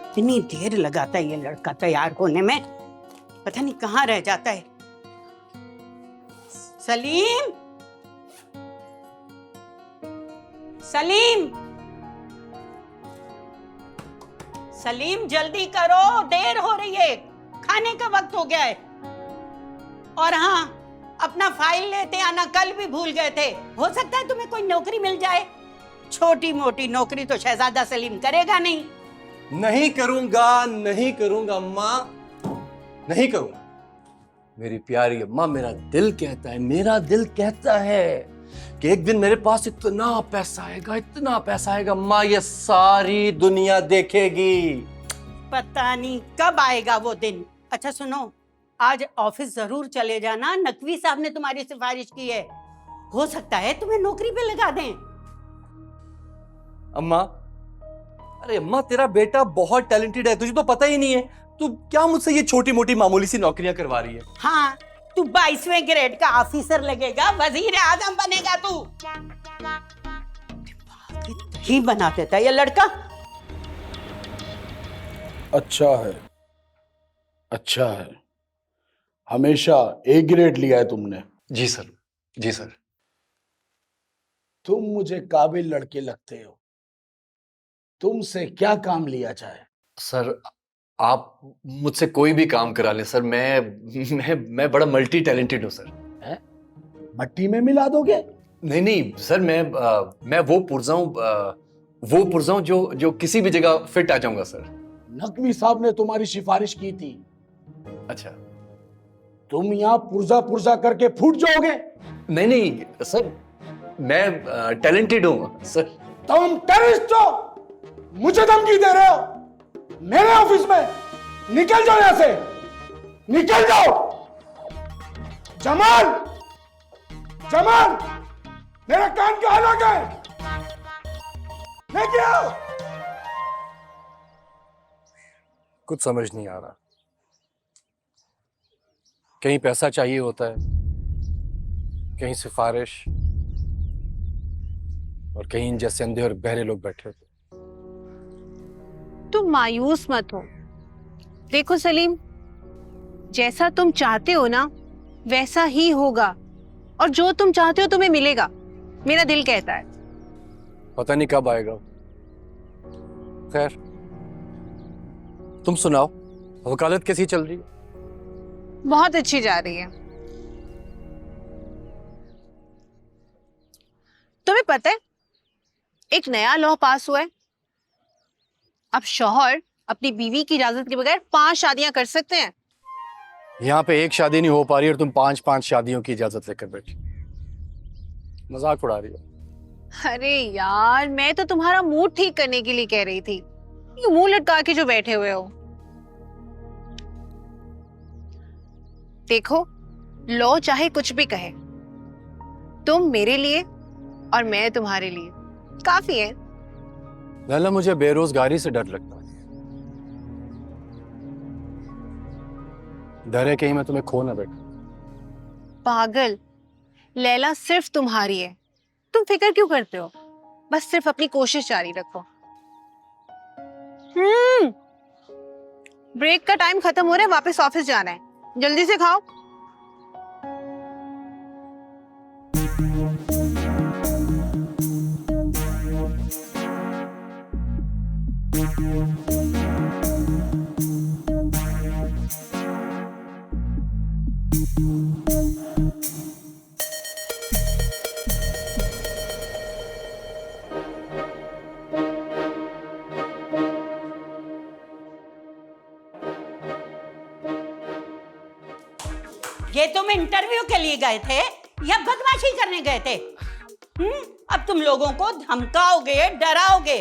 इतनी देर लगाता है ये लड़का तैयार होने में, पता नहीं कहाँ रह जाता है। सलीम, सलीम, सलीम जल्दी करो, देर हो रही है, खाने का वक्त हो गया है। और हाँ, अपना फाइल लेते आना, कल भी भूल गए थे। हो सकता है तुम्हें कोई नौकरी मिल जाए, छोटी मोटी नौकरी तो शहजादा सलीम करेगा नहीं। नहीं करूंगा, नहीं करूंगा अम्मा, नहीं करूंगा। मेरी प्यारी अम्मा, मेरा दिल कहता है कि एक दिन मेरे पास इतना पैसा आएगा अम्मा, ये सारी दुनिया देखेगी। पता नहीं कब आएगा वो दिन। अच्छा सुनो, आज ऑफिस जरूर चले जाना, नकवी साहब ने तुम्हारी सिफारिश की है, हो सकता है तुम्हें नौकरी पे लगा दें। अम्मा, अरे अम्मा, तेरा बेटा बहुत टैलेंटेड है, तुझे तो पता ही नहीं है। तू क्या मुझसे ये छोटी मोटी मामूली सी नौकरियां करवा रही है? हाँ, तू 22वें ग्रेड का ऑफिसर लगेगा, वजीर आजम बनेगा तू। ही बना देता ये लड़का। अच्छा है, हमेशा ए ग्रेड लिया है तुमने। जी सर, जी सर। तुम मुझे काबिल लड़के लगते हो, तुमसे क्या काम लिया जाए? सर, आप मुझसे कोई भी काम करा लें सर, मैं बड़ा मल्टी टैलेंटेड हूँ सर। है? मट्टी में मिला दोगे? नहीं सर, मैं वो पुर्जा हूँ जो किसी भी जगह फिट आ जाऊंगा सर। नकवी साहब ने तुम्हारी सिफारिश की थी। अच्छा। तुम यहाँ पुर्जा करके फूट जाओगे। नहीं सर, मैं टैलेंटेड हूँ सर। तुम टेररिस्ट हो, मुझे धमकी दे रहे हो मेरे ऑफिस में? निकल जाओ यहां से, निकल जाओ। जमाल, मेरा कान का अलग है, लेके आओ। कुछ समझ नहीं आ रहा, कहीं पैसा चाहिए होता है, कहीं सिफारिश, और कहीं इन जैसे अंधे और बहरे लोग बैठे होते। तुम मायूस मत हो। देखो सलीम, जैसा तुम चाहते हो ना वैसा ही होगा, और जो तुम चाहते हो तुम्हें मिलेगा, मेरा दिल कहता है। पता नहीं कब आएगा। खैर, तुम सुनाओ, वकालत कैसी चल रही है? बहुत अच्छी जा रही है। तुम्हें पता है, एक नया लॉ पास हुआ है, अब शौहर अपनी बीवी की इजाजत के बगैर 5 शादियां कर सकते हैं। यहाँ पे एक शादी नहीं हो पा रही और तुम 5 शादियों की इजाजत लेकर बैठी, मजाक उड़ा रही हो। अरे यार, मैं तो तुम्हारा मूड ठीक करने के लिए कह रही थी। ये मुंह लटका के जो बैठे हुए हो। देखो, लॉ चाहे कुछ भी कहे, तुम मेरे लिए और मैं तुम्हारे लिए काफी है। लैला, मुझे बेरोजगारी से डर लगता है। डर है कहीं मैं तुम्हें खो ना बैठूं। पागल, लैला सिर्फ तुम्हारी है, तुम फिक्र क्यों करते हो? बस सिर्फ अपनी कोशिश जारी रखो। ब्रेक का टाइम खत्म हो रहा है, वापस ऑफिस जाना है, जल्दी से खाओ। ये तुम इंटरव्यू के लिए गए थे या बदमाशी करने गए थे? अब तुम लोगों को धमकाओगे, डराओगे।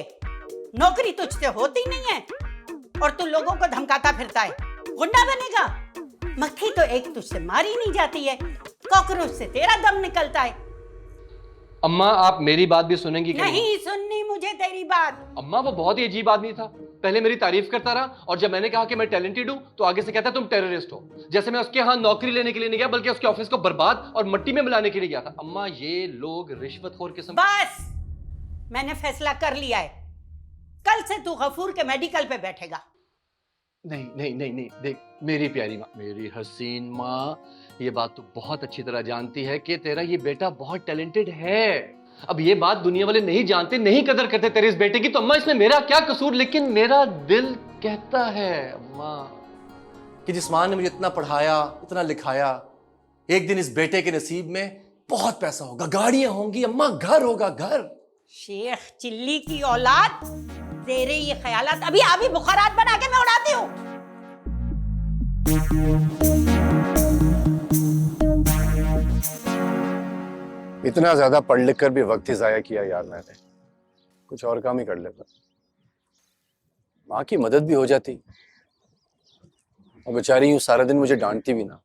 नौकरी तुझसे होती नहीं है और तू लोगों को धमकाता फिरता है, गुंडा बनेगा। मक्खी तो एक तुझसे मारी नहीं जाती है, कॉकरोच से तेरा दम निकलता है। अम्मा आप मेरी बात भी सुनेंगी कि नहीं सुननी मुझे तेरी बात। अम्मा वो बहुत ही अजीब आदमी था। पहले मेरी तारीफ करता रहा और जब मैंने कहा कि मैं टैलेंटेड हूं तो आगे से कहता तुम टेररिस्ट हो। जैसे मैं उसके यहाँ नौकरी लेने के लिए नहीं गया बल्कि उसके ऑफिस को बर्बाद और मिट्टी में मिलाने के लिए गया था। अम्मा ये लोग रिश्वतखोर किस्म। बस मैंने फैसला कर लिया है, कल से तू गफूर के मेडिकल पे बैठेगा। नहीं नहीं नहीं नहीं, देख मेरी प्यारी माँ, मेरी हसीन माँ, ये बात तो बहुत अच्छी तरह जानती है कि तेरा ये बेटा बहुत टैलेंटेड है। अब ये बात दुनिया वाले नहीं जानते, नहीं कदर करते तेरे इस बेटे की, तो अम्मा इसमें मेरा क्या कसूर? लेकिन मेरा दिल कहता है अम्मा कि जिस माँ ने मुझे इतना पढ़ाया, इतना लिखाया, एक दिन इस बेटे के नसीब में बहुत पैसा होगा, गाड़ियां होंगी अम्मा, घर होगा, घर। शेख चिल्ली की औलाद, तेरे ये ख्यालात अभी अभी बुखारात बना के मैं उड़ाती हूँ। इतना ज्यादा पढ़ लिख कर भी वक्त ही जाया किया यार मैंने, कुछ और काम ही कर लेता, माँ की मदद भी हो जाती और बेचारी यूं सारा दिन मुझे डांटती भी ना।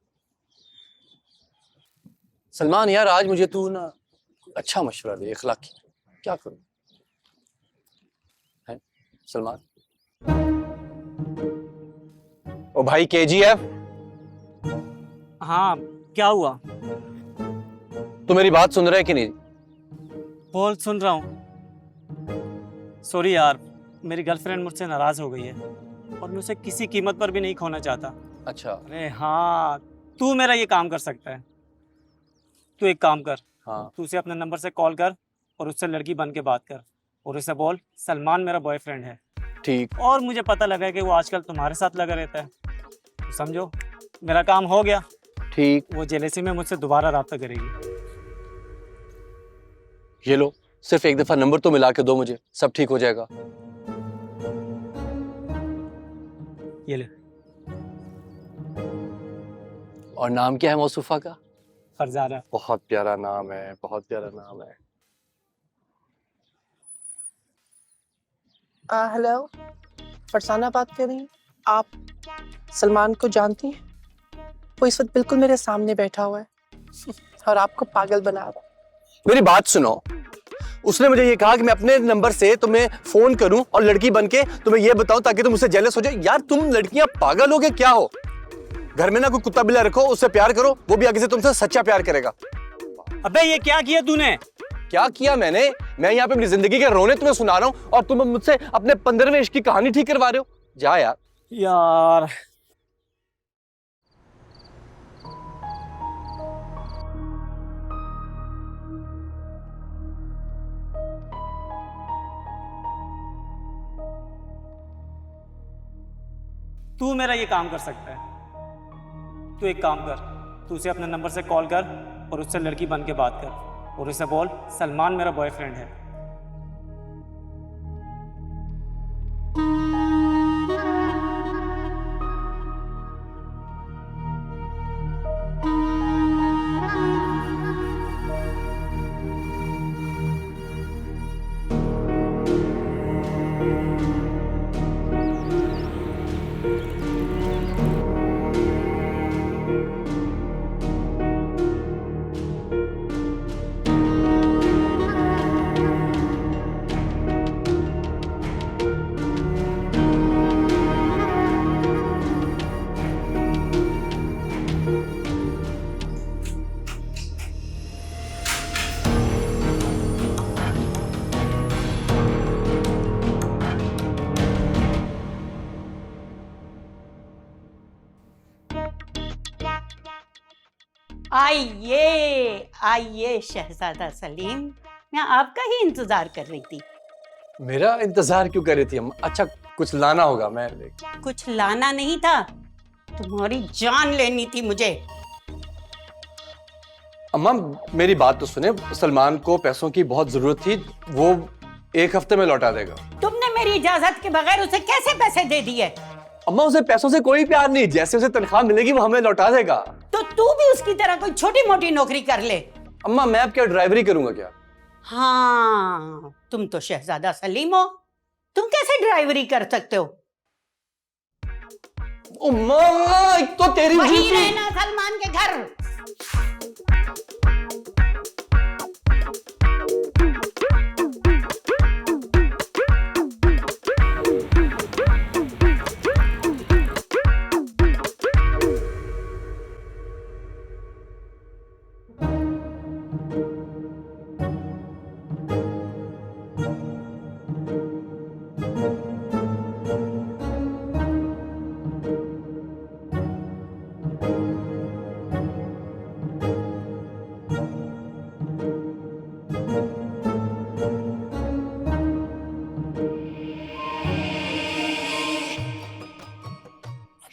सलमान यार आज मुझे तू ना अच्छा मशवरा दे, इखलाकी, क्या करूं? है सलमान? ओ भाई KGF, हाँ क्या हुआ? तू मेरी बात सुन रहा है कि नहीं? बोल, सुन रहा हूँ। सॉरी यार, मेरी गर्लफ्रेंड मुझसे नाराज हो गई है और मैं उसे किसी कीमत पर भी नहीं खोना चाहता। अच्छा। अरे हाँ, तू मेरा ये काम कर सकता है। तू एक काम कर, हाँ तू उसे अपने नंबर से कॉल कर और उससे लड़की बन के बात कर और उसे बोल सलमान मेरा बॉयफ्रेंड है। ठीक। और मुझे पता लगा है कि वो आजकल तुम्हारे साथ लगा रहता है, तो समझो मेरा काम हो गया। ठीक। वो जेलेसी में मुझसे दोबारा रब्ता करेगी। ये लो, सिर्फ एक दफा नंबर तो मिला के दो मुझे, सब ठीक हो जाएगा। ये ले। और नाम क्या है मौसूफा का? फरजाना। बहुत प्यारा नाम है, बहुत प्यारा नाम है। हेलो, फरसाना बात कर रही हैं? आप सलमान को जानती हैं? वो इस वक्त बिल्कुल मेरे सामने बैठा हुआ है और आपको पागल बना रहा है। मेरी बात सुनो, उसने मुझे ये कहा कि मैं अपने नंबर से तुम्हें फोन करूं और लड़की बनके तुम्हें ये बताऊं ताकि तुम मुझसे जेलस हो जाओ। यार तुम लड़कियां पागल हो गए क्या हो? घर में ना कोई कुत्ता बिल्ला रखो, उससे प्यार करो, वो भी आगे से तुमसे सच्चा प्यार करेगा। अबे ये क्या किया तूने? क्या किया मैंने? मैं यहाँ पे अपनी जिंदगी के रोने तुम्हें सुना रहा हूँ और तुम मुझसे अपने 15वें इश्क की कहानी ठीक करवा रहे हो। जा यार। यार तू मेरा ये काम कर सकता है। तू एक काम कर, तू उसे अपने नंबर से कॉल कर और उससे लड़की बन के बात कर और उसे बोल सलमान मेरा बॉयफ्रेंड है। आइए आइए शहजादा सलीम, मैं आपका ही इंतजार कर रही थी। मेरा इंतजार क्यों कर रही थी अम्मा? अच्छा कुछ लाना होगा, मैं कुछ लाना नहीं था, तुम्हारी जान लेनी थी मुझे। अम्मा मेरी बात तो सुने, सलमान को पैसों की बहुत जरूरत थी, वो 1 हफ्ते में लौटा देगा। तुमने मेरी इजाजत के बगैर उसे कैसे पैसे दे दिए? अम्मा उसे पैसों से कोई प्यार नहीं, जैसे उसे तनख्वाह मिलेगी वो हमें लौटा देगा। तो तू भी उसकी तरह कोई छोटी मोटी नौकरी कर ले। अम्मा मैं अब क्या ड्राइवरी करूंगा क्या? हाँ तुम तो शहजादा सलीम हो, तुम कैसे ड्राइवरी कर सकते हो? अम्मा एक तो तेरी वही रहना सलमान के घर।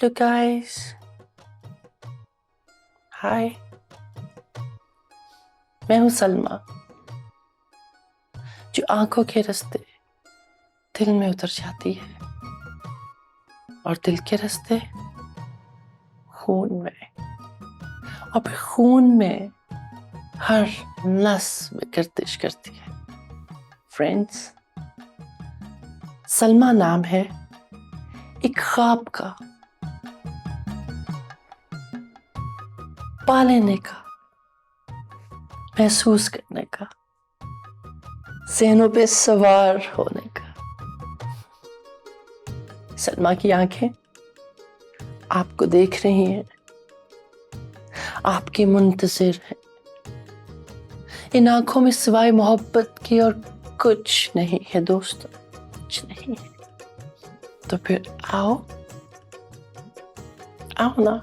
हेलो गाइस, हाय, मैं हूं सलमा, जो आंखों के रास्ते दिल में उतर जाती है और दिल के रास्ते खून में, और फिर खून में हर नस में गर्दिश करती है। फ्रेंड्स, सलमा नाम है एक ख्वाब का, पा लेने का, महसूस करने का, ज़हनों पे सवार होने का। सलमा की आंखें आपको देख रही हैं, आपकी मुंतज़िर हैं। इन आंखों में सिवाय मोहब्बत की और कुछ नहीं है दोस्तों, कुछ नहीं है। तो फिर आओ आओ ना,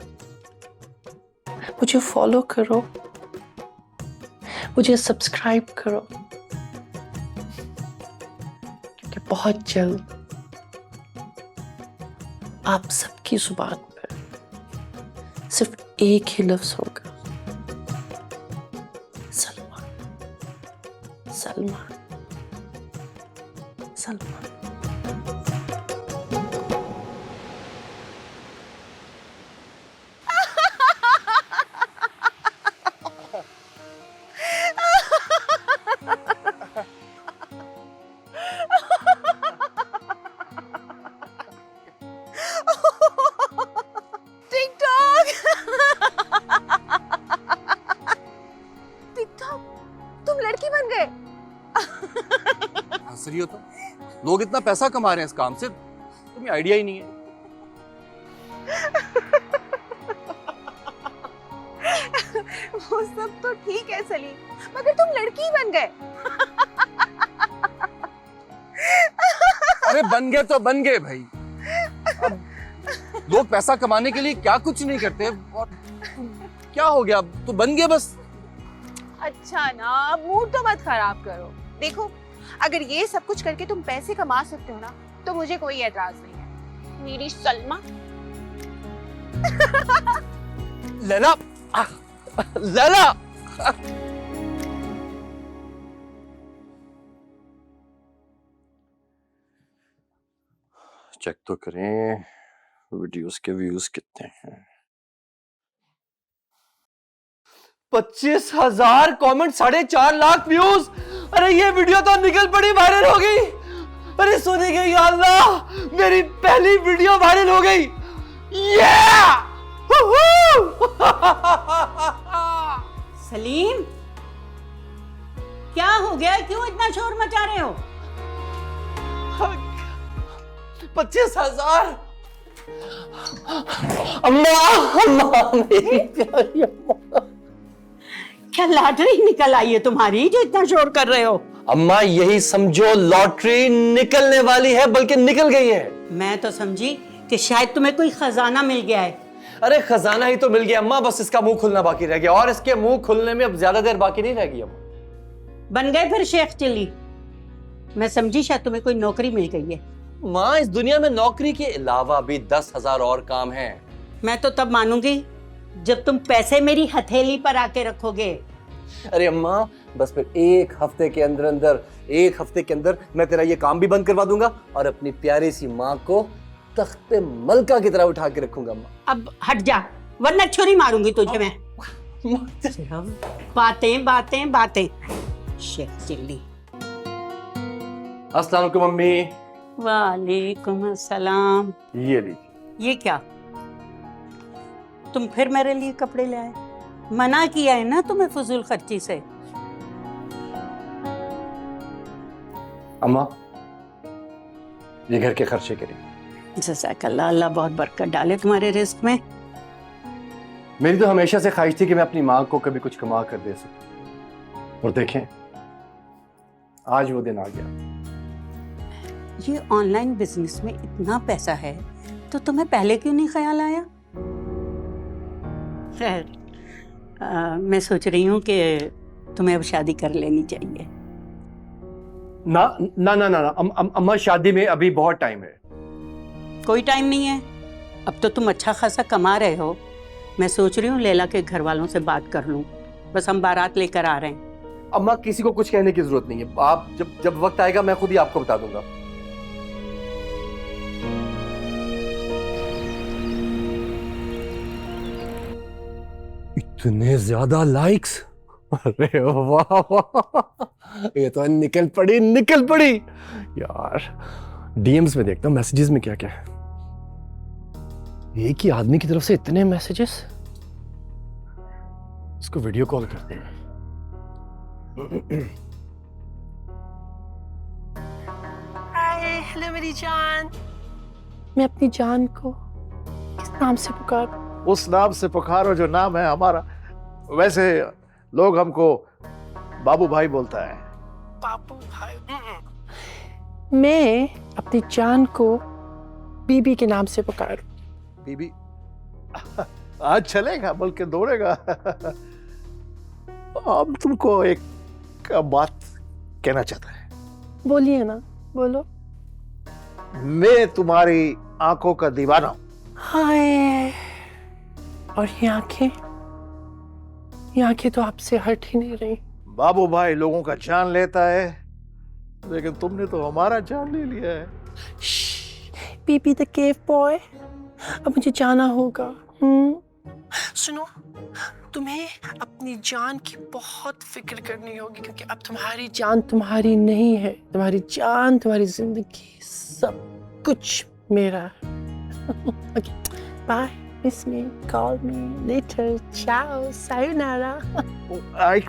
मुझे फॉलो करो, मुझे सब्सक्राइब करो, क्योंकि बहुत जल्द आप सबकी जुबान पर सिर्फ एक ही लफ्ज होगा, सलमा, सलमा, सलमा। टिकटॉक, टिकटॉक, तुम लड़की बन गए। हंस रही हो तो? लोग इतना पैसा कमा रहे हैं इस काम से, तुम्हें आइडिया ही नहीं है। वो सब तो ठीक है सलीम, मगर तुम लड़की बन गए। अरे बन गए तो बन गए भाई। अब लोग पैसा कमाने के लिए क्या कुछ नहीं करते, और क्या हो गया, अब तो बन गए बस। अच्छा ना, अब मूड तो मत खराब करो। देखो, अगर ये सब कुछ करके तुम पैसे कमा सकते हो ना, तो मुझे कोई एतराज नहीं है। मेरी सलमा। लैला, लैला। चेक तो करें वीडियोस के व्यूज कितने हैं। 25,000 कमेंट, 4.5 लाख व्यूज। अरे ये वीडियो तो निकल पड़ी, वायरल हो गई। अरे सुनी गई, या अल्लाह, मेरी पहली वीडियो वायरल हो गई। सलीम, क्या हो गया, क्यों इतना शोर मचा रहे हो? 25,000। अम्मा, अम्मा, मेरी प्यारी अम्मा। क्या लॉटरी निकल आई है तुम्हारी जो इतना शोर कर रहे हो? अम्मा यही समझो, लॉटरी निकलने वाली है, बल्कि निकल गई है। मैं तो समझी कि शायद तुम्हें कोई खजाना मिल गया है। अरे खजाना ही तो मिल गया अम्मा, बस इसका मुंह खुलना बाकी रह गया, और इसके मुंह खुलने में अब ज्यादा देर बाकी नहीं रह गई अम्मा। बन गए फिर शेख चिल्ली। मैं समझी शायद तुम्हें कोई नौकरी मिल गई है। माँ, इस दुनिया में नौकरी के अलावा भी 10,000 और काम हैं। मैं तो तब मानूंगी जब तुम पैसे मेरी हथेली पर आके रखोगे। अरे अम्मा, बस फिर एक हफ्ते के अंदर मैं तेरा ये काम भी बंद करवा दूंगा, और अपनी प्यारी सी माँ को तख्त पे मलका की तरह उठा के रखूंगा अम्मा। अब हट जा, वरना छुरी मारूंगी तुझे मैं। बातें बातें बातें, शेख चिल्ली। अस्सलाम वालेकुम मम्मी। वालेकुम अस्सलाम। ये लीजिए। ये क्या, तुम फिर मेरे लिए कपड़े ले आए? मना किया है ना तुम्हें फजूल खर्ची से। अम्मा, ये घर के खर्चे के लिए। जज़ाकल्लाह, अल्लाह बहुत बरकत डाले तुम्हारे रिस्क में। मेरी तो हमेशा से ख्वाहिश थी कि मैं अपनी माँ को कभी कुछ कमा कर दे सकूं, और देखें आज वो दिन आ गया। ये ऑनलाइन बिजनेस में इतना पैसा है तो तुम्हें पहले क्यों नहीं ख्याल आया? खैर, मैं सोच रही हूँ कि तुम्हें अब शादी कर लेनी चाहिए। ना ना ना ना, अम्मा शादी में अभी बहुत टाइम है। कोई टाइम नहीं है, अब तो तुम अच्छा खासा कमा रहे हो। मैं सोच रही हूँ लैला के घर वालों से बात कर लूँ। बस हम बारात लेकर आ रहे हैं। अम्मा, किसी को कुछ कहने की जरूरत नहीं है। आप जब जब वक्त आएगा मैं खुद ही आपको बता दूंगा। इतने ज्यादा लाइक्स, अरे वाह वाह, ये तो निकल पड़ी यार। डीएम्स में देखता हूँ मैसेजेस में क्या क्या है। एक ही आदमी की तरफ से इतने मैसेजेस। इसको वीडियो कॉल करते हैं। हाय, हेलो मेरी जान। मैं अपनी जान को किस नाम से पुकारूं? उस नाम से पुकारो जो नाम है हमारा। वैसे लोग हमको बाबू भाई बोलता है। बाबू भाई। मैं अपनी जान को बीबी के नाम से पुकारूं। बीबी आज चलेगा बल्कि दौड़ेगा। हम तुमको एक बात कहना चाहता है। बोलिए ना, बोलो। मैं तुम्हारी आंखों का दीवाना हूं। हाय, और ये आंखें तो आपसे हट ही नहीं रही। बाबू भाई लोगों का जान लेता है, लेकिन तुमने तो हमारा जान ले लिया है। बीबी द केव बॉय, अब मुझे जाना होगा। सुनो, तुम्हें अपनी जान की बहुत फिक्र करनी होगी, क्योंकि अब तुम्हारी जान तुम्हारी नहीं है। तुम्हारी जान, तुम्हारी जिंदगी, सब कुछ मेरा है। Okay, bye, miss me, call me later, ciao, sayonara. आई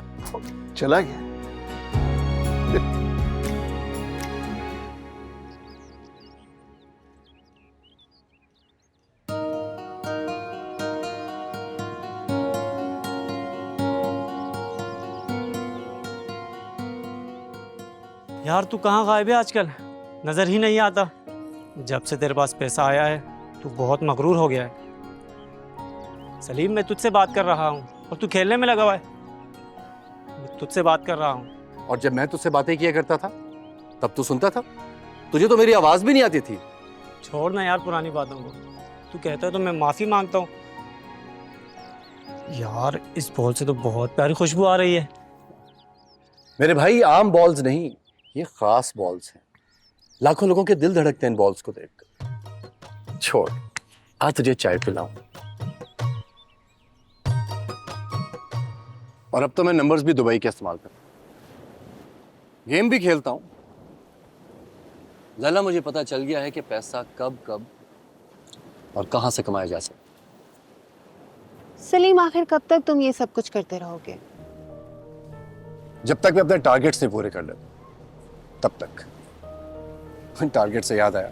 चला गया। यार तू कहाँ गायब है आजकल? नज़र ही नहीं आता। जब से तेरे पास पैसा आया है तू बहुत मगरूर हो गया है। सलीम, मैं तुझसे बात कर रहा हूँ और तू खेलने में लगा हुआ है। मैं तुझसे बात कर रहा हूँ। और जब मैं तुझसे बातें किया करता था तब तू सुनता था? तुझे तो मेरी आवाज भी नहीं आती थी। छोड़ ना यार पुरानी बातों को। तू कहता है तो मैं माफ़ी मांगता हूँ। यार इस बॉल से तो बहुत प्यारी खुशबू आ रही है। मेरे भाई, आम बॉल्स नहीं, ये खास बॉल्स हैं। लाखों लोगों के दिल धड़कते हैं इन बॉल्स को देखकर। छोड़, आज तुझे चाय पिलाऊं। और अब तो मैं नंबर्स भी दुबई के इस्तेमाल करता हूं, गेम भी खेलता हूं। लैला, मुझे पता चल गया है कि पैसा कब कब और कहां से कमाया जा सकता। सलीम, आखिर कब तक तुम ये सब कुछ करते रहोगे? जब तक मैं अपने टारगेट्स नहीं पूरे कर लेता तब तक। टारगेट से याद आया,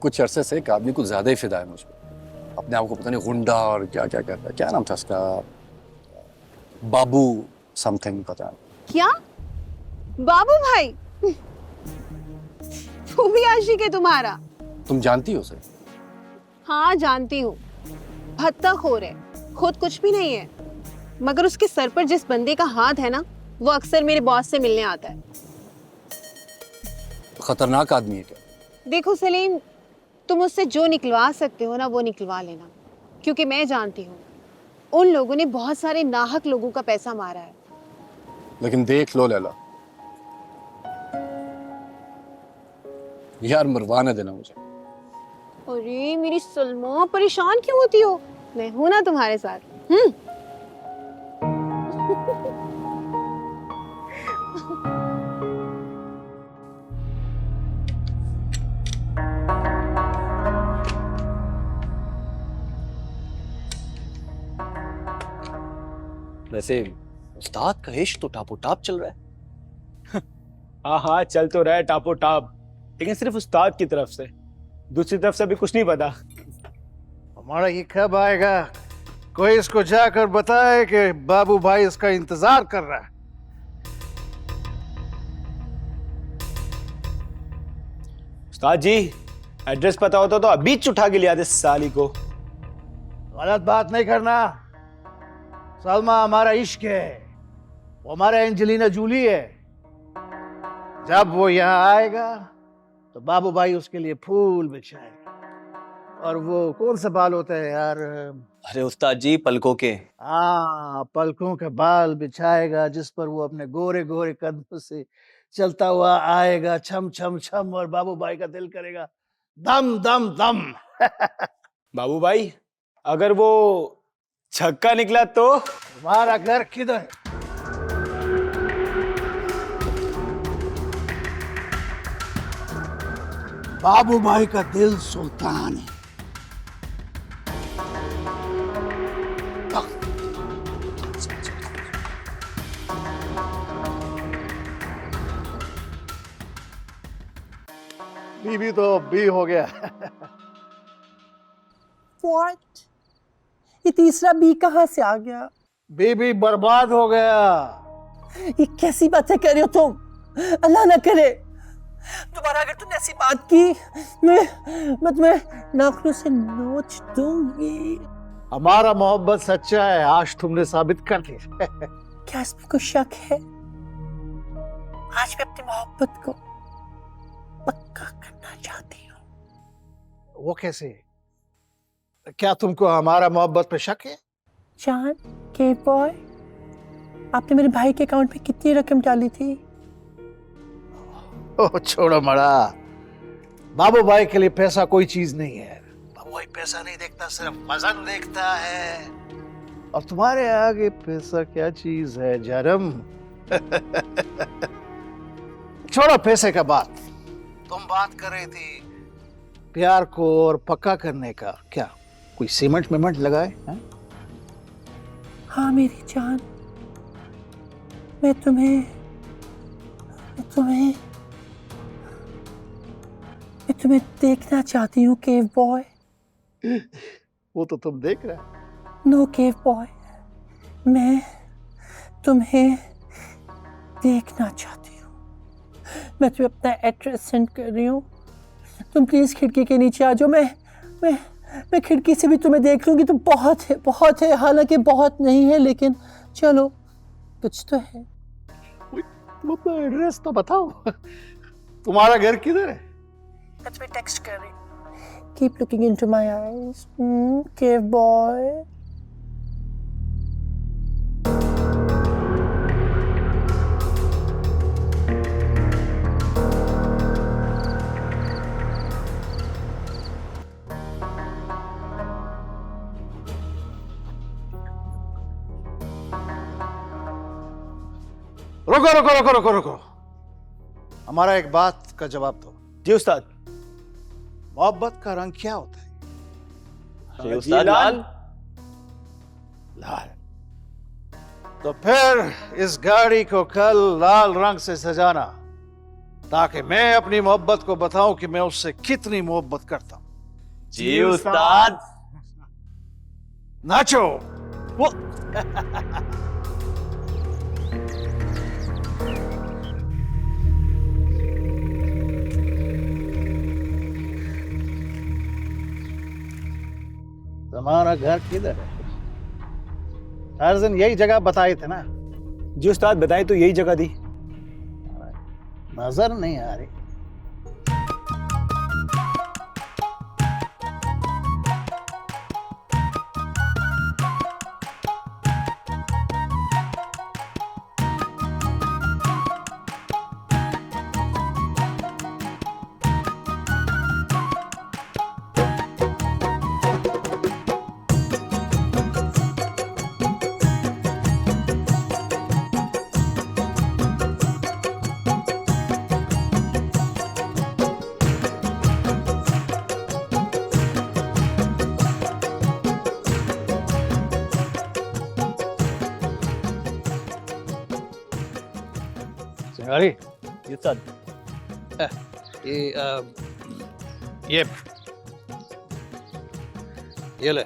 कुछ अरसे से एक आदमी कुछ ज्यादा ही फिदा है मुझ पर। अपने आप को पता नहीं गुंडा और क्या क्या कहता है। क्या नाम था उसका? बाबू समथिंग, पता नहीं। क्या? बाबू भाई? वो भी आशिक है तुम्हारा? तुम जानती हो उसे? हाँ, जानती हूँ। भत्ताखोर है, खुद कुछ भी नहीं है, मगर उसके सर पर जिस बंदे का हाथ है ना, वो अक्सर मेरे बॉस से मिलने आता है। खतरनाक आदमी है क्या? देखो सलीम, तुम उससे जो निकलवा सकते हो ना वो निकलवा लेना, क्योंकि मैं जानती हूँ उन लोगों ने बहुत सारे नाहक लोगों का पैसा मारा है। लेकिन देख लो लैला, यार मरवाने देना मुझे। अरे मेरी सलमा, परेशान क्यों होती हो? मैं हूं ना तुम्हारे साथ। वैसे उस्ताद का इश्क तो टापो टाप चल रहा है। हाँ हाँ, चल तो रहा है टापो टाप, लेकिन सिर्फ उस्ताद की तरफ से। दूसरी तरफ से अभी कुछ नहीं पता। हमारा ये कब आएगा? कोई इसको जाकर बताए कि बाबू भाई इसका इंतजार कर रहा है। उस्ताद जी, एड्रेस पता होता तो अभी उठा के ले आते साली को। गलत बात नहीं करना। सलमा हमारा इश्क है, वो हमारा एंजेलिना जूली है। जब वो यहाँ आएगा तो बाबू भाई उसके लिए फूल बिछाएगा। और वो कौन से बाल होते हैं यार? अरे उस्ताद जी, पलकों के। हाँ, पलकों के बाल बिछाएगा जिस पर वो अपने गोरे गोरे कदमों से चलता हुआ आएगा, छम छम छम, और बाबू भाई का दिल करेगा दम दम दम। बाबू भाई, अगर वो छक्का निकला तो? तुम्हारा घर किधर है? बाबू भाई का दिल सुल्तान है। बीबी तो बी हो गया। What? ये तीसरा बी कहाँ से आ गया? बीबी बर्बाद हो गया। ये कैसी बातें कर रहे हो तुम? अल्लाह ना करे दोबारा अगर तुमने ऐसी बात की, मैं तुम्हें नाखूनों से नोच दूंगी। हमारा मोहब्बत सच्चा है, आज तुमने साबित कर दिया। क्या इसमें कोई शक है? आज मैं अपनी मोहब्बत को पक्का करना चाहती हूँ। वो कैसे? क्या तुमको हमारा मोहब्बत पे शक है? जान के बॉय, आपने मेरे भाई के अकाउंट में कितनी रकम डाली थी? ओह छोड़ो मड़ा, बाबू भाई के लिए पैसा कोई चीज नहीं है। बाबू भाई पैसा नहीं देखता, सिर्फ वजन देखता है। और तुम्हारे आगे पैसा क्या चीज है जरम? छोड़ो पैसे का बात। तुम बात कर रही थी प्यार को और पक्का करने का, क्या कोई सीमेंट मेमेंट लगाए हैं? हाँ मेरी जान, मैं तुम्हें देखना चाहती हूँ केव बॉय। वो तो तुम देख रहे हो। नो केव बॉय, मैं तुम्हें देखना चाहती हूँ। मैं तुम्हें अपना एड्रेस सेंड कर रही हूँ, तुम प्लीज खिड़की के नीचे आ जाओ। मैं खिड़की से भी तुम्हें देख लूंगी तो बहुत है, हालांकि बहुत नहीं है, लेकिन चलो कुछ तो है। तुम अपना एड्रेस तो बताओ। तुम्हारा घर किधर है? मैं तुम्हें टेक्स्ट कर रही हूँ। Keep looking into my eyes cave boy. रुको रुको रुको रुको रुको, हमारा एक बात का जवाब दो। जी उस्ताद। मोहब्बत का रंग क्या होता है? अरे उस्ताद, लाल। लाल। तो फिर इस गाड़ी को कल लाल रंग से सजाना, ताकि मैं अपनी मोहब्बत को बताऊं कि मैं उससे कितनी मोहब्बत करता हूं। जी उस्ताद। नाचो। वो तुम्हारा घर किधर है? हर दिन यही जगह बताए थे ना? जी उस्ताद, बताएं तो यही जगह दी। नजर नहीं आ रही। अरे जी उस्ताद। ये ये ले।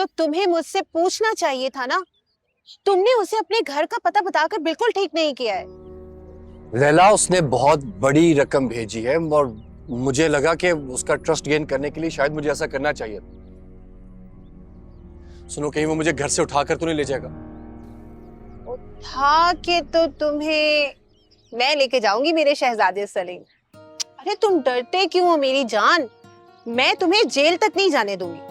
तो तुम्हें मुझसे पूछना चाहिए था ना। तुमने उसे अपने घर का पता बताकर बिल्कुल ठीक नहीं किया है। लैला, उसने बहुत बड़ी रकम भेजी है और मुझे लगा कि उसका ट्रस्ट गेन करने के लिए शायद मुझे ऐसा करना चाहिए। सुनो, कहीं वो मुझे घर से उठाकर तो नहीं ले जाएगा? उठा के तो तुम्हें मैं लेके जाऊंगी मेरे शहजादे सलीम। अरे तुम डरते क्यों हो मेरी जान? मैं तुम्हें जेल तक नहीं जाने दूंगी।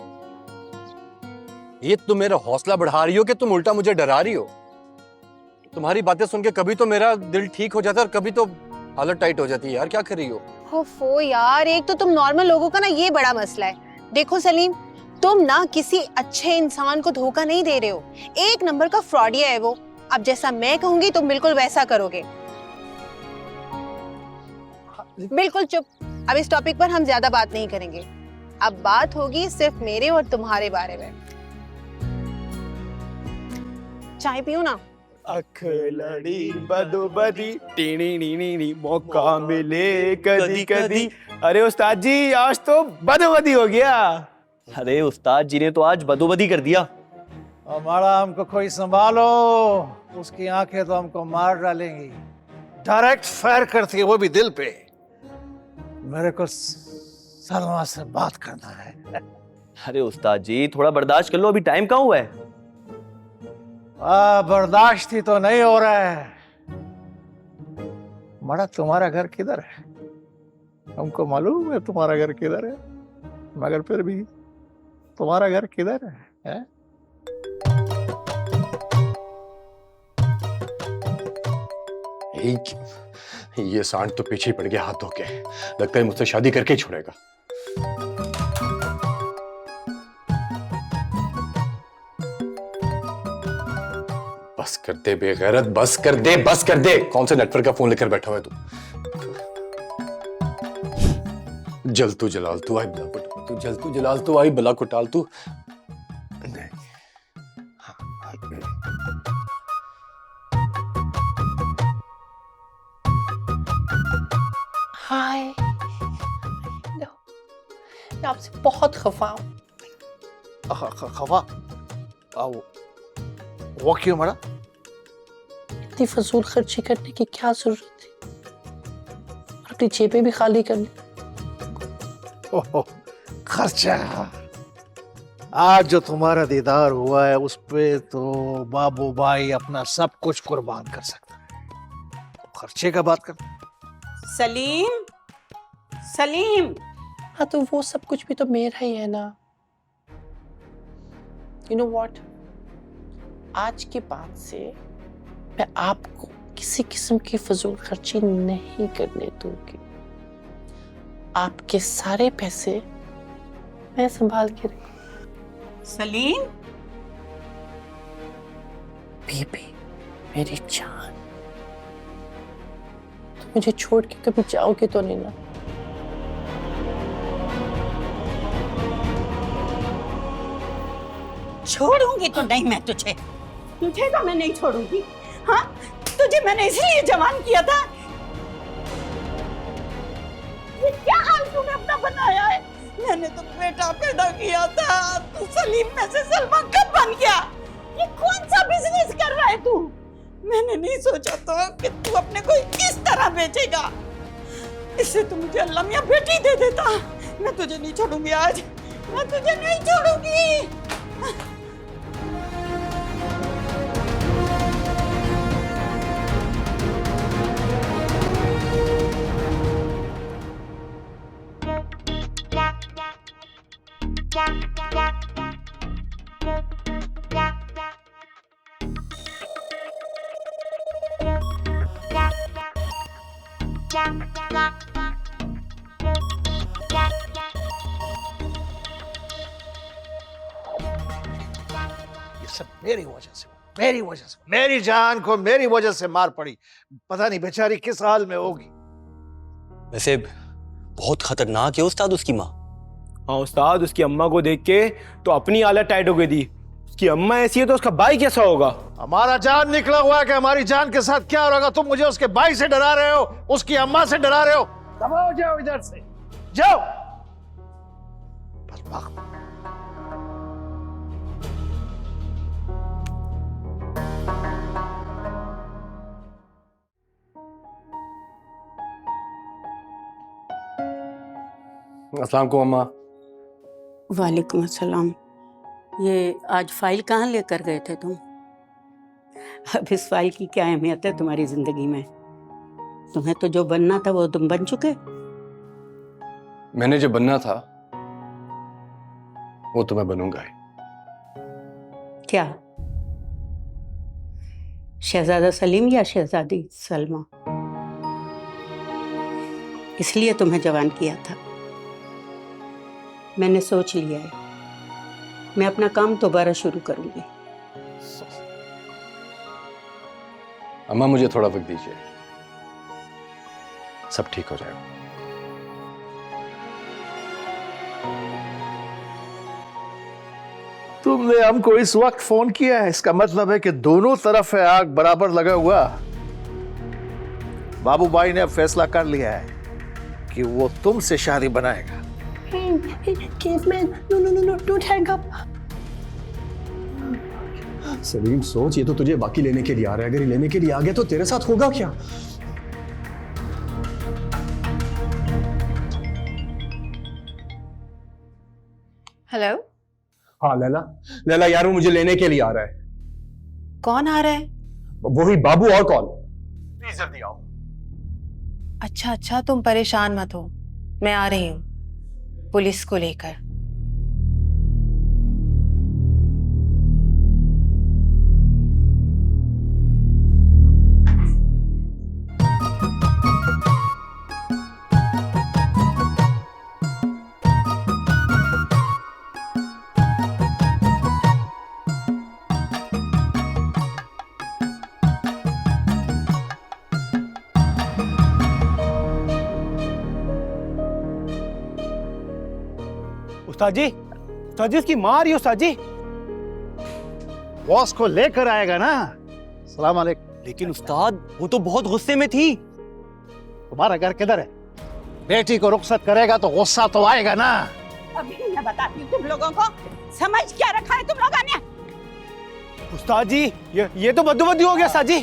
ये तुम मेरा हौसला बढ़ा रही हो कि तुम उल्टा मुझे डरा रही हो? तुम्हारी बातें सुन के कभी तो मेरा दिल ठीक हो जाता है और कभी तो हालत टाइट हो जाती है। यार क्या कर रही हो? ओफो यार, एक तो तुम नॉर्मल लोगों का ना ये बड़ा मसला है। देखो सलीम, तुम ना किसी अच्छे इंसान को धोखा नहीं दे रहे हो। एक नंबर का फ्रॉडिया है वो। अब जैसा मैं कहूंगी तुम बिल्कुल वैसा करोगे। बिल्कुल चुप। अब इस टॉपिक पर हम ज्यादा बात नहीं करेंगे। अब बात होगी सिर्फ मेरे और तुम्हारे बारे में। चाय पियो ना। अखलड़ी बदोबदी टीनी नी नी मौका मिले कदी कदी। अरे उस्ताद जी, आज तो बदोबदी हो गया। अरे उस्ताद जी ने तो आज बदोबदी कर दिया। हमारा हमको कोई संभालो, उसकी आंखें तो हमको मार डालेंगी। डायरेक्ट फायर करती है, वो भी दिल पे। मेरे को सलमा से बात करना है। अरे उस्ताद जी थोड़ा बर्दाश्त कर लो, अभी टाइम कहाँ हुआ है। बर्दाश्त ही तो नहीं हो रहा है। मड़ा, तुम्हारा घर किधर है? हमको मालूम है तुम्हारा घर किधर है, मगर फिर भी तुम्हारा घर किधर है? ये सांड तो पीछे ही पड़ गया हाथ धो के। लगता है मुझसे शादी करके ही छोड़ेगा। बस कर दे बेगैरत, बस कर दे, बस कर दे। कौन से नेटवर्क का फोन लेकर बैठा हुआ है तू? जल तू जलाल तू आई बला कुटाल तू, जल तू जलाल तू आई बला कुटाल तू। हाय, मैं आपसे बहुत खफा हूँ। खफा? वो क्यों मड़ा? इतनी फजूल खर्ची करने की क्या जरूरत थी? और अपनी जेबें भी खाली करनी। ओहो, खर्चा। आज जो तुम्हारा दीदार हुआ है उस पे तो बाबू भाई अपना सब कुछ कुर्बान कर सकता है। तो खर्चे का बात कर। सलीम, सलीम। हाँ, तो वो सब कुछ भी तो मेरा ही है ना। You know what? आज के बाद से मैं आपको किसी किस्म की फजूल खर्ची नहीं करने दूंगी। आपके सारे पैसे मैं संभाल के रखूंगी। सलीम, बीबी, मेरी जान, तो मुझे छोड़ के कभी जाओगे तो नहीं ना? छोड़ूंगी तो नहीं मैं तुझे। तुझे तो मैं नहीं छोड़ूंगी। हाँ, तुझे मैंने इसलिए जवान किया था। ये क्या हाल तूने अपना बनाया है? मैंने तो बेटा पैदा किया था, तू सलीम में से सलमा कब बन गया? ये कौन सा बिजनेस कर रहा है तू? मैंने नहीं सोचा था कि तू अपने को इस तरह बेचेगा। इससे तो मुझे अल्लाह मियां बेटी दे देता। मैं तुझे नहीं छोड़ूंगी आज, मैं तुझे नहीं छोड़ूंगी। ये सब मेरी वजह से, मेरी वजह से। मेरी जान को मेरी वजह से मार पड़ी। पता नहीं बेचारी किस हाल में होगी। वैसे बहुत खतरनाक है उस्ताद उसकी माँ। हाँ उस्ताद, उसकी अम्मा को देख के तो अपनी हालत टाइट हो गई थी। उसकी अम्मा ऐसी है तो उसका भाई कैसा होगा? हमारा जान निकला हुआ है कि हमारी जान के साथ क्या होगा। तुम मुझे उसके भाई से डरा रहे हो, उसकी अम्मा से डरा रहे हो। दबाओ, जाओ इधर से, जाओ। बस भाग। अस्सलाम वालेकुम अम्मा। वालेकुम अस्सलाम। ये आज फाइल कहाँ लेकर गए थे तुम? अब इस फाइल की क्या अहमियत है तुम्हारी जिंदगी में? तुम्हें तो जो बनना था वो तुम बन चुके। मैंने जो बनना था वो तो मैं बनूंगा ही। क्या? शहजादा सलीम या शहजादी सलमा? इसलिए तुम्हें जवान किया था। मैंने सोच लिया है, मैं अपना काम दोबारा शुरू करूंगी। अम्मा मुझे थोड़ा वक्त दीजिए, सब ठीक हो जाएगा। तुमने हमको इस वक्त फोन किया है, इसका मतलब है कि दोनों तरफ है आग बराबर लगा हुआ। बाबू भाई ने अब फैसला कर लिया है कि वो तुमसे शादी बनाएगा। सलीम सोच, ये तो तुझे बाकी लेने के लिए आ रहा है। अगर ये लेने के लिए आ गया तो तेरे साथ होगा क्या? हेलो, हाँ लैला, लैला यार वो मुझे लेने के लिए आ रहा है। कौन आ रहा है? वही बाबू, और कौन? प्लीज जल्दी आओ। अच्छा अच्छा, तुम परेशान मत हो, मैं आ रही हूँ पुलिस को लेकर। उस्ताद जी, इसकी माँ आ रही है उस्ताद जी। बॉस को लेकर आएगा ना। सलाम अलैकुम। लेकिन उस्ताद वो तो बहुत गुस्से में थी। तुम्हारा घर किधर है? बेटी को रुखसत करेगा तो गुस्सा तो आएगा ना। अभी मैं बताती हूँ तुम लोगों को, समझ क्या रखा है तुम लोगों ने? उस्ताद जी, ये तो बद्दू हो गया उस्ताद जी।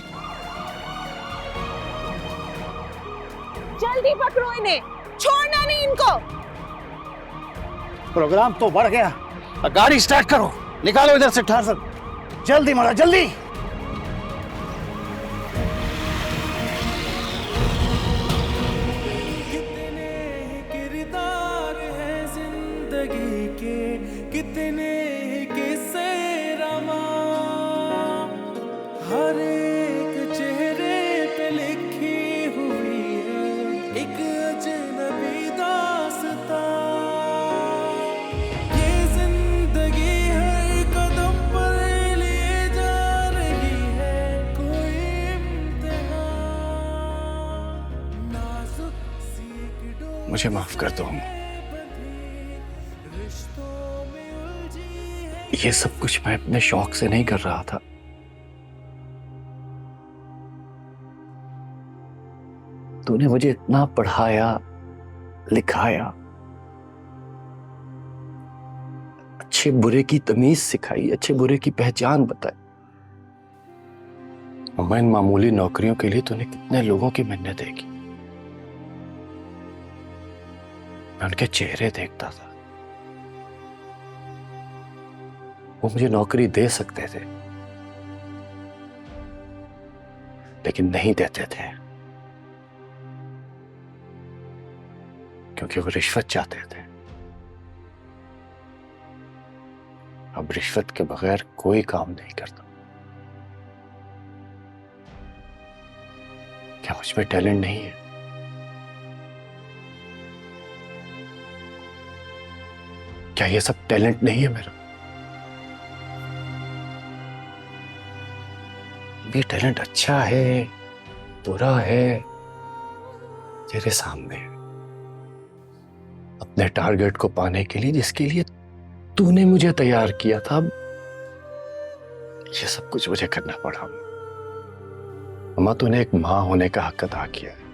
जल्दी पकड़ो इन्हें, छोड़ना नहीं इनको। प्रोग्राम तो बढ़ गया, गाड़ी स्टार्ट करो, निकालो इधर से ठार सब। जल्दी मारा, जल्दी। कितने किरदार हैं जिंदगी के, कितने किस्से रमा, हर एक चेहरे पे लिखी हुई है एक अजनबी दास्तां। मुझे माफ कर दो। ये सब कुछ मैं अपने शौक से नहीं कर रहा था। तूने मुझे इतना पढ़ाया लिखाया, अच्छे बुरे की तमीज सिखाई, अच्छे बुरे की पहचान बताई। अम्मा, इन मामूली नौकरियों के लिए तूने कितने लोगों की मिन्नतें की। मैं उनके चेहरे देखता था, वो मुझे नौकरी दे सकते थे लेकिन नहीं देते थे, क्योंकि वो रिश्वत चाहते थे। अब रिश्वत के बगैर कोई काम नहीं करता। क्या मुझ में टैलेंट नहीं है? क्या ये सब टैलेंट नहीं है मेरा? ये टैलेंट अच्छा है बुरा है तेरे सामने है। अपने टारगेट को पाने के लिए, जिसके लिए तूने मुझे तैयार किया था, ये सब कुछ मुझे करना पड़ा। अम्मा, तूने एक मां होने का हक अदा किया है।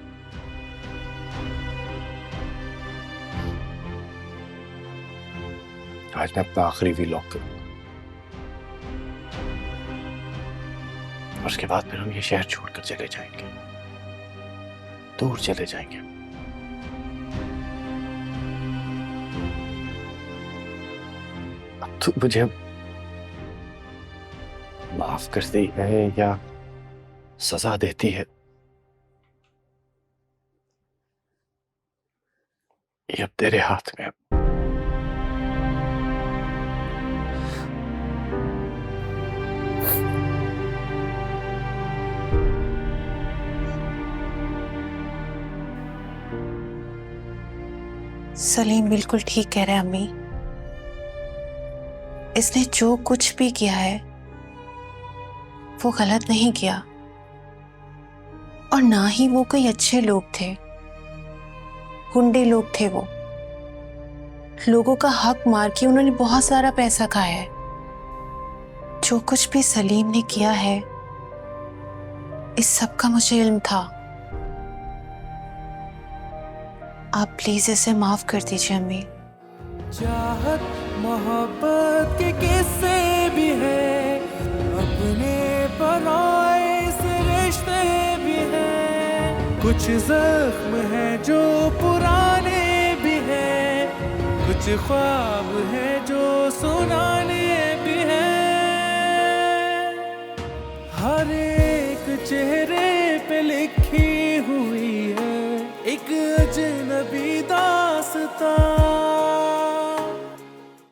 आज मैं अपना आखिरी व्लॉग करूंगा और उसके बाद फिर हम ये शहर छोड़कर चले जाएंगे। दूर चले जाएंगे। अब तू मुझे माफ करती है या सजा देती है, ये अब तेरे हाथ में है। सलीम बिल्कुल ठीक कह रहे हैं अम्मी। इसने जो कुछ भी किया है वो गलत नहीं किया, और ना ही वो कोई अच्छे लोग थे, गुंडे लोग थे। वो लोगों का हक मार के उन्होंने बहुत सारा पैसा खाया है। जो कुछ भी सलीम ने किया है इस सब का मुझे इल्म था। आप प्लीज इसे माफ कर दीजिए अम्मी। चाहत मोहब्बत के किस्से भी है, अपने पराए से रिश्ते भी हैं। कुछ जख्म है जो पुराने भी हैं, कुछ ख्वाब है जो सुनाने भी हैं। हर एक चेहरे पे लिखी हुई है एक अजनबी दास्तां।